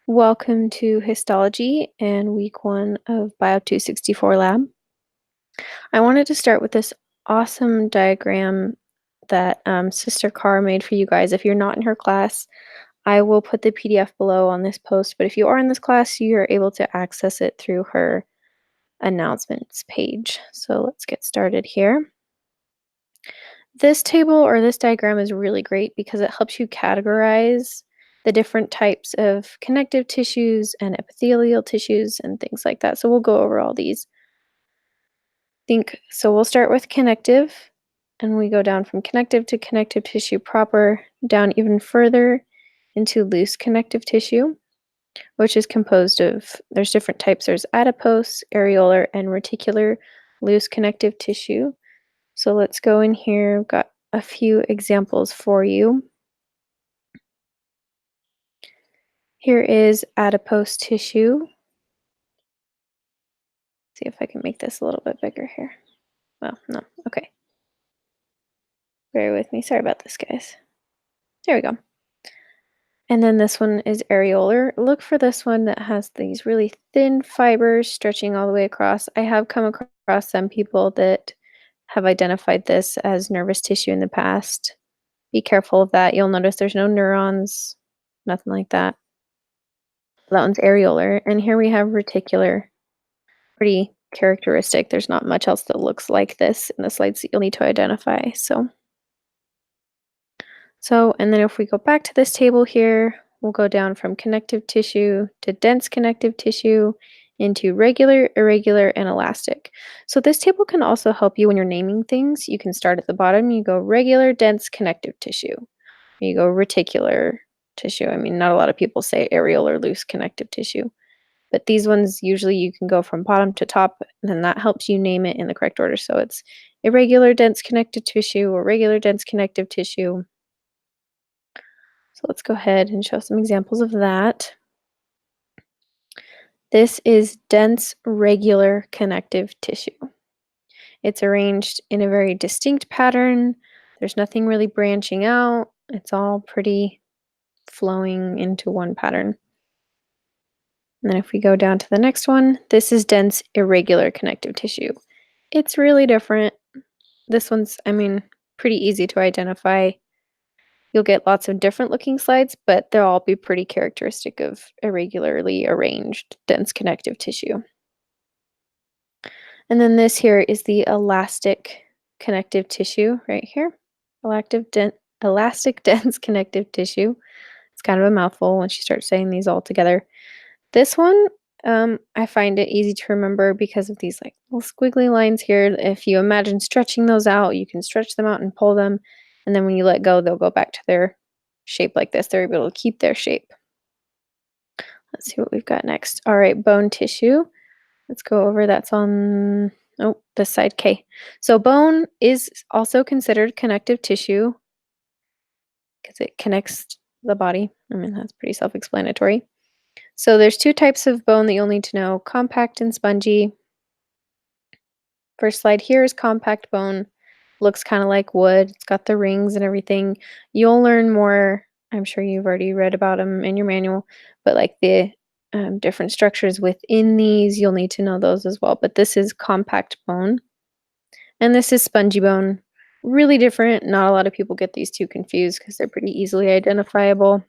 Welcome to Histology and week 1 of Bio 264 lab. I wanted to start with this awesome diagram that Sister Carr made for you guys. If you're not in her class, I will put the PDF below on this post, but if you are in this class, you're able to access it through her announcements page. So let's get started here. This table or this diagram is really great because it helps you categorize the different types of connective tissues and epithelial tissues and things like that. So we'll go over all these. So we'll start with connective, and we go down from connective to connective tissue proper, down even further into loose connective tissue, which is composed of, there's different types. There's adipose, areolar, and reticular loose connective tissue. So let's go in here. I've got a few examples for you. Here is adipose tissue. See if I can make this a little bit bigger here. Well, no, okay. Bear with me. Sorry about this, guys. There we go. And then this one is areolar. Look for this one that has these really thin fibers stretching all the way across. I have come across some people that have identified this as nervous tissue in the past. Be careful of that. You'll notice there's no neurons, nothing like that. That one's areolar. And here we have reticular. Pretty characteristic. There's not much else that looks like this in the slides that you'll need to identify. And then if we go back to this table here, we'll go down from connective tissue to dense connective tissue into regular, irregular, and elastic. So this table can also help you when you're naming things. You can start at the bottom, you go regular, dense connective tissue. You go reticular tissue. I mean, not a lot of people say areolar, loose connective tissue. But these ones, usually you can go from bottom to top, and then that helps you name it in the correct order. So it's irregular dense connective tissue or regular dense connective tissue. So let's go ahead and show some examples of that. This is dense regular connective tissue. It's arranged in a very distinct pattern. There's nothing really branching out. It's all pretty flowing into one pattern. And then if we go down to the next one, this is dense irregular connective tissue. It's really different. This one's, pretty easy to identify. You'll get lots of different looking slides, but they'll all be pretty characteristic of irregularly arranged dense connective tissue. And then this here is the elastic connective tissue right here. Elastic dense connective tissue. It's kind of a mouthful once you start saying these all together. This one, I find it easy to remember because of these like little squiggly lines here. If you imagine stretching those out, you can stretch them out and pull them. And then when you let go, they'll go back to their shape like this. They're able to keep their shape. Let's see what we've got next. All right, bone tissue. Let's go over. That's on, this side, K. So bone is also considered connective tissue because it connects the body. That's pretty self-explanatory. So there's two types of bone that you'll need to know, compact and spongy. First slide here is compact bone. Looks kind of like wood. It's got the rings and everything. You'll learn more. I'm sure you've already read about them in your manual, but like the different structures within these, you'll need to know those as well. But this is compact bone. And this is spongy bone. Really different. Not a lot of people get these two confused because they're pretty easily identifiable.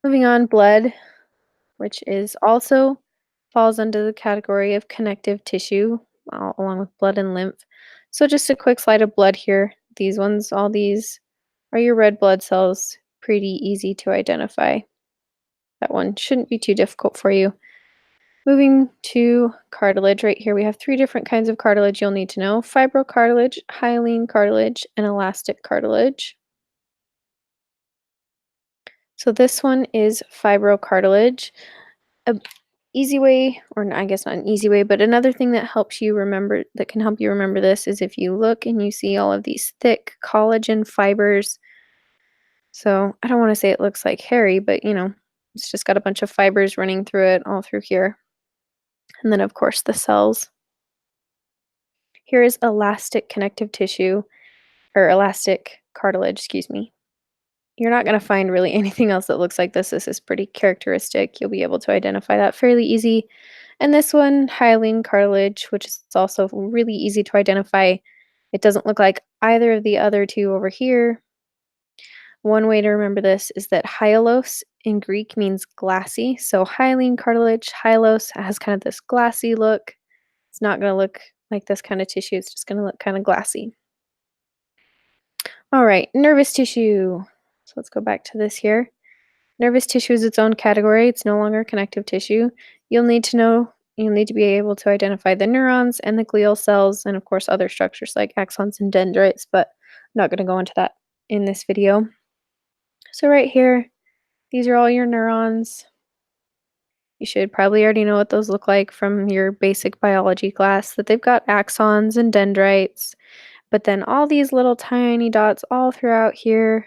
Moving on, blood, which is also falls under the category of connective tissue, along with blood and lymph. So just a quick slide of blood here. These ones, all these are your red blood cells. Pretty easy to identify. That one shouldn't be too difficult for you. Moving to cartilage, right here we have 3 different kinds of cartilage you'll need to know. Fibrocartilage, hyaline cartilage, and elastic cartilage. So this one is fibrocartilage. A easy way, or I guess not an easy way, but another thing that helps you remember, that can help you remember this, is if you look and you see all of these thick collagen fibers. So I don't want to say it looks like hairy, but it's just got a bunch of fibers running through it, all through here. And then of course the cells. Here is elastic connective tissue, or elastic cartilage, excuse me. You're not going to find really anything else that looks like this. This is pretty characteristic. You'll be able to identify that fairly easy. And this one, hyaline cartilage, which is also really easy to identify. It doesn't look like either of the other two over here. One way to remember this is that hyalos in Greek means glassy. So hyaline cartilage, hyalos has kind of this glassy look. It's not going to look like this kind of tissue. It's just going to look kind of glassy. All right, nervous tissue. So let's go back to this here. Nervous tissue is its own category. It's no longer connective tissue. You'll need to be able to identify the neurons and the glial cells, and of course other structures like axons and dendrites, but I'm not going to go into that in this video. So right here, these are all your neurons. You should probably already know what those look like from your basic biology class, that they've got axons and dendrites, but then all these little tiny dots all throughout here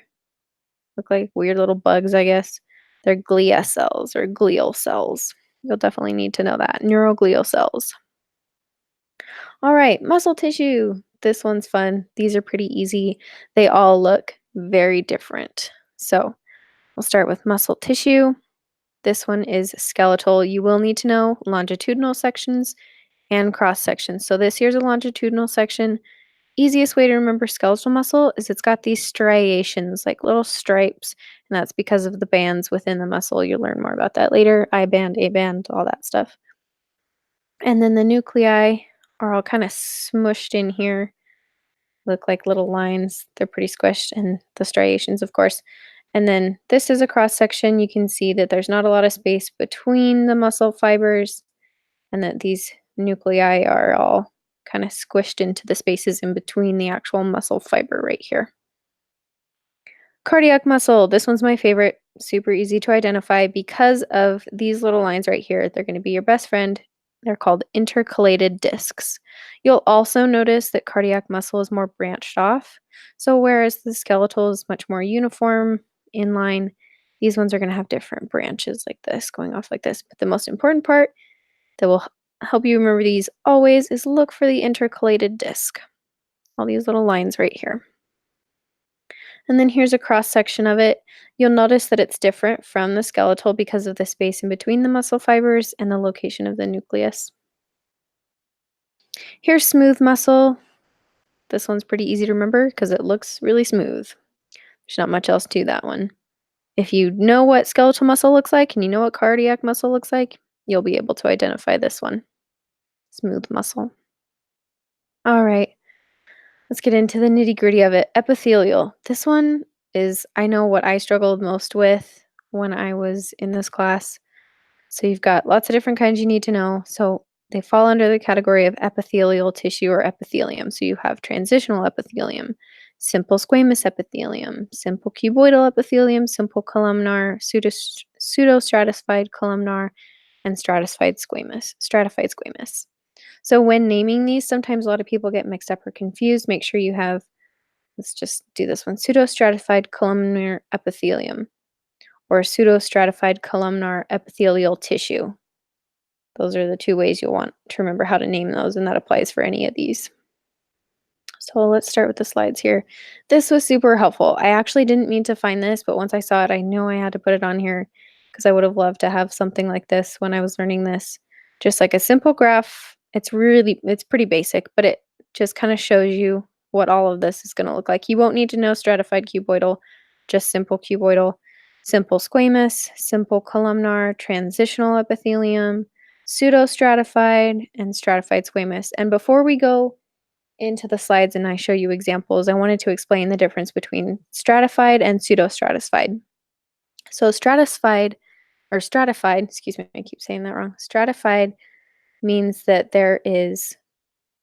look like weird little bugs, I guess. They're glia cells or glial cells. You'll definitely need to know that. Neuroglial cells. All right, muscle tissue. This one's fun. These are pretty easy. They all look very different. So we'll start with muscle tissue. This one is skeletal. You will need to know longitudinal sections and cross sections. So this here's a longitudinal section. Easiest way to remember skeletal muscle is it's got these striations, like little stripes, and that's because of the bands within the muscle. You'll learn more about that later. I band, A band, all that stuff. And then the nuclei are all kind of smushed in here, look like little lines. They're pretty squished, and the striations, of course. And then this is a cross section. You can see that there's not a lot of space between the muscle fibers, and that these nuclei are all kind of squished into the spaces in between the actual muscle fiber right here. Cardiac muscle. This one's my favorite. Super easy to identify because of these little lines right here. They're going to be your best friend. They're called intercalated discs. You'll also notice that cardiac muscle is more branched off. So whereas the skeletal is much more uniform, inline, these ones are going to have different branches like this, going off like this. But the most important part that will help you remember these always is look for the intercalated disc. All these little lines right here. And then here's a cross section of it. You'll notice that it's different from the skeletal because of the space in between the muscle fibers and the location of the nucleus. Here's smooth muscle. This one's pretty easy to remember because it looks really smooth. There's not much else to that one. If you know what skeletal muscle looks like and you know what cardiac muscle looks like, you'll be able to identify this one. Smooth muscle. All right. Let's get into the nitty-gritty of it. Epithelial. This one is, I know, what I struggled most with when I was in this class. So you've got lots of different kinds you need to know. So they fall under the category of epithelial tissue or epithelium. So you have transitional epithelium, simple squamous epithelium, simple cuboidal epithelium, simple columnar, pseudostratified columnar, and stratified squamous. So when naming these, sometimes a lot of people get mixed up or confused. Make sure you have, let's just do this one, pseudostratified columnar epithelium or pseudostratified columnar epithelial tissue. Those are the two ways you'll want to remember how to name those, and that applies for any of these. So let's start with the slides here. This was super helpful. I actually didn't mean to find this, but once I saw it, I know I had to put it on here because I would have loved to have something like this when I was learning this. Just like a simple graph. It's pretty basic, but it just kind of shows you what all of this is going to look like. You won't need to know stratified cuboidal, just simple cuboidal, simple squamous, simple columnar, transitional epithelium, pseudostratified, and stratified squamous. And before we go into the slides and I show you examples, I wanted to explain the difference between stratified and pseudostratified. So stratified, excuse me, I keep saying that wrong. Stratified means that there is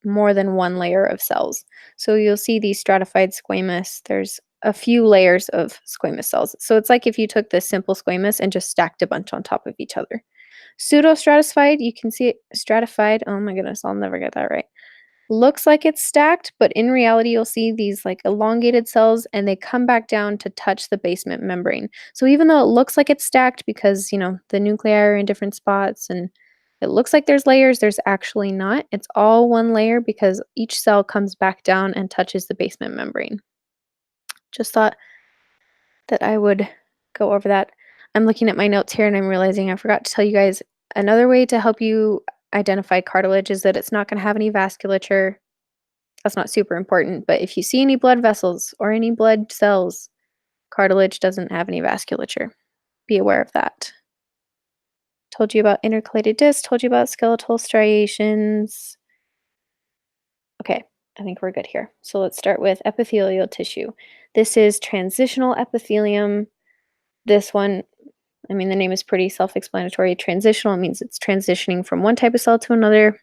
more than one layer of cells. So you'll see these stratified squamous, there's a few layers of squamous cells. So it's like if you took this simple squamous and just stacked a bunch on top of each other. Pseudostratified, you can see it stratified. Oh my goodness, I'll never get that right. Looks like it's stacked, but in reality, you'll see these like elongated cells and they come back down to touch the basement membrane. So even though it looks like it's stacked because, the nuclei are in different spots and it looks like there's layers, there's actually not. It's all one layer because each cell comes back down and touches the basement membrane. Just thought that I would go over that. I'm looking at my notes here and I'm realizing I forgot to tell you guys another way to help you identify cartilage is that it's not going to have any vasculature. That's not super important, but if you see any blood vessels or any blood cells, cartilage doesn't have any vasculature. Be aware of that. Told you about intercalated discs, told you about skeletal striations. Okay, I think we're good here. So let's start with epithelial tissue. This is transitional epithelium. This one, I mean, the name is pretty self-explanatory. Transitional means it's transitioning from one type of cell to another.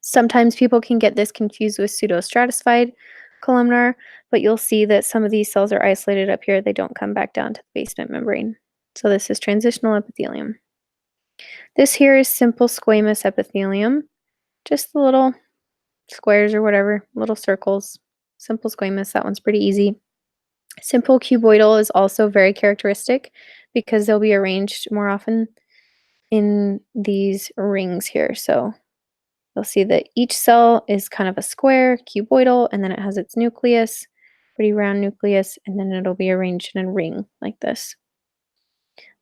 Sometimes people can get this confused with pseudostratified columnar, but you'll see that some of these cells are isolated up here. They don't come back down to the basement membrane. So this is transitional epithelium. This here is simple squamous epithelium. Just the little squares or whatever, little circles. Simple squamous, that one's pretty easy. Simple cuboidal is also very characteristic because they'll be arranged more often in these rings here. So you'll see that each cell is kind of a square, cuboidal, and then it has its nucleus, pretty round nucleus, and then it'll be arranged in a ring like this.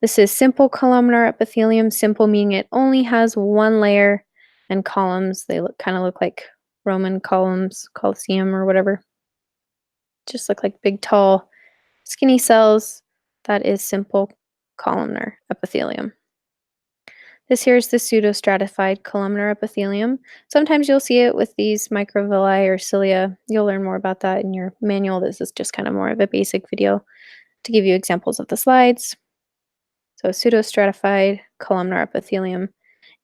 This is simple columnar epithelium, simple meaning it only has one layer, and columns, they kind of look like Roman columns, Colosseum or whatever. Just look like big, tall, skinny cells. That is simple columnar epithelium. This here is the pseudostratified columnar epithelium. Sometimes you'll see it with these microvilli or cilia. You'll learn more about that in your manual. This is just kind of more of a basic video to give you examples of the slides. So pseudostratified columnar epithelium.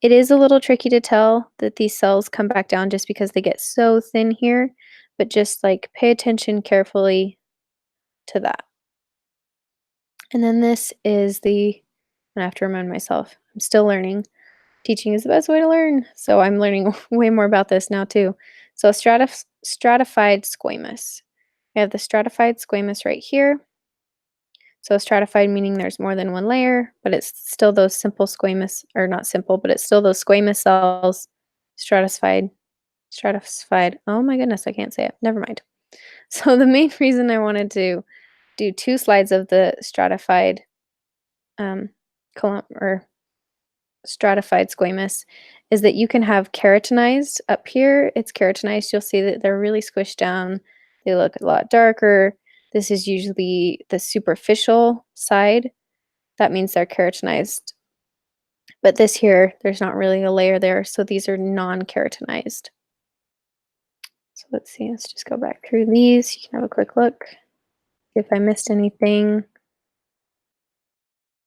It is a little tricky to tell that these cells come back down just because they get so thin here, but just like pay attention carefully to that. And then this is I have to remind myself, I'm still learning. Teaching is the best way to learn. So I'm learning way more about this now too. So stratified squamous. We have the stratified squamous right here. So stratified meaning there's more than one layer, but it's still those simple squamous, or not simple, but it's still those squamous cells. Stratified. Oh my goodness, I can't say it. Never mind. So the main reason I wanted to do 2 slides of the stratified stratified squamous is that you can have keratinized up here. It's keratinized. You'll see that they're really squished down. They look a lot darker. This is usually the superficial side. That means they're keratinized. But this here, there's not really a layer there, so these are non-keratinized. So let's see, let's just go back through these. You can have a quick look if I missed anything.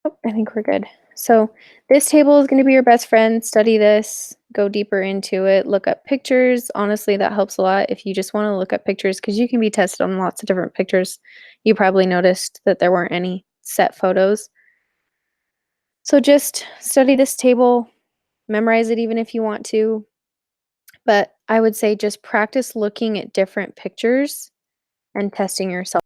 Oh, I think we're good. So this table is going to be your best friend. Study this, go deeper into it, look up pictures. Honestly, that helps a lot if you just want to look up pictures because you can be tested on lots of different pictures. You probably noticed that there weren't any set photos. So just study this table, memorize it even if you want to. But I would say just practice looking at different pictures and testing yourself.